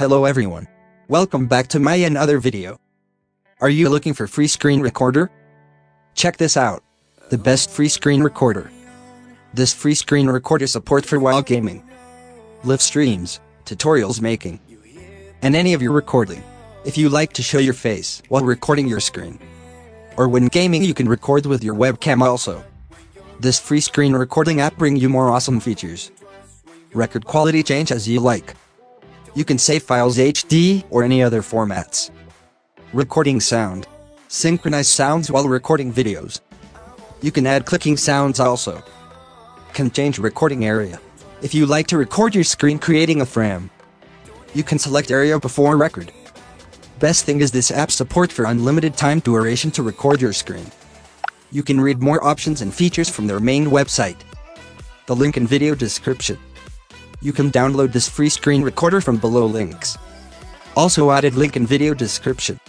Hello everyone. Welcome back to my another video. Are you looking for free screen recorder? Check this out. The best free screen recorder. This free screen recorder support for while gaming, live streams, tutorials making, and any of your recording. If you like to show your face while recording your screen, or when gaming you can record with your webcam also. This free screen recording app bring you more awesome features. Record quality change as you like. You can save files HD or any other formats. Recording sound. Synchronize sounds while recording videos. You can add clicking sounds also. Can change recording area. If you like to record your screen creating a frame, you can select area before record. Best thing is this app support for unlimited time duration to record your screen. You can read more options and features from their main website. The link in video description. You can download this free screen recorder from below links. Also added link in video description.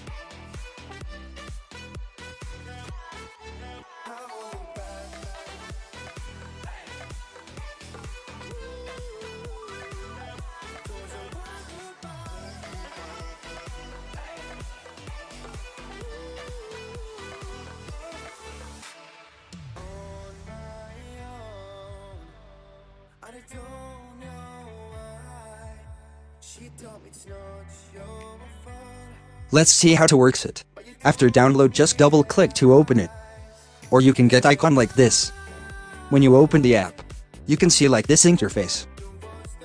Let's see how to works it. After download, just double click to open it. Or you can get icon like this. When you open the app, you can see like this interface.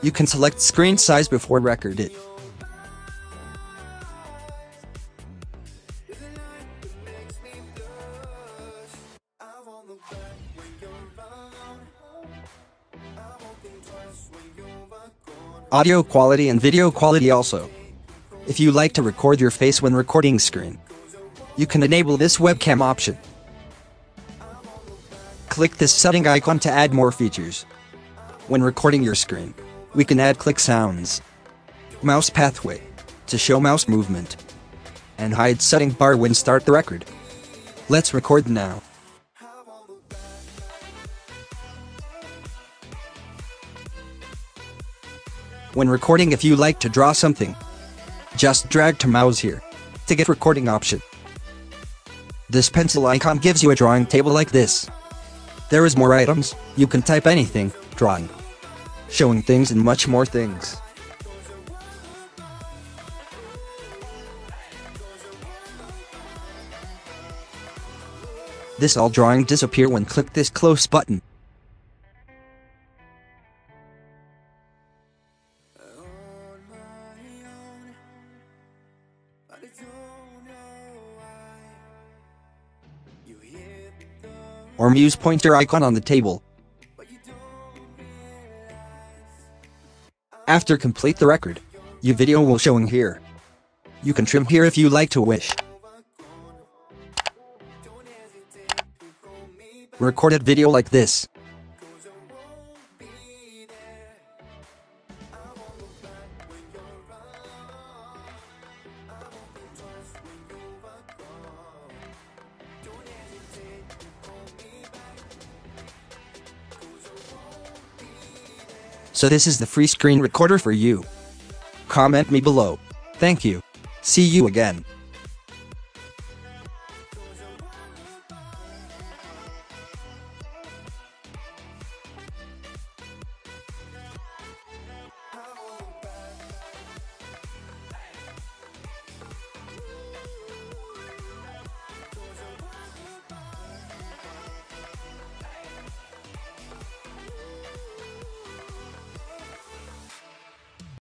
You can select screen size before record it. Audio quality and video quality also. If you like to record your face when recording screen, you can enable this webcam option. Click this setting icon to add more features. When recording your screen, we can add click sounds, mouse pathway, to show mouse movement, and hide setting bar when start the record. Let's record now. When recording, if you like to draw something, just drag to mouse here to get recording option. This pencil icon gives you a drawing table like this. There is more items, you can type anything, drawing, showing things and much more things. This all drawing disappear when click this close button. Or mouse pointer icon on the table. After complete the record, your video will showing here. You can trim here if you like to wish. Recorded video like this. So this is the free screen recorder for you. Comment me below. Thank you. See you again.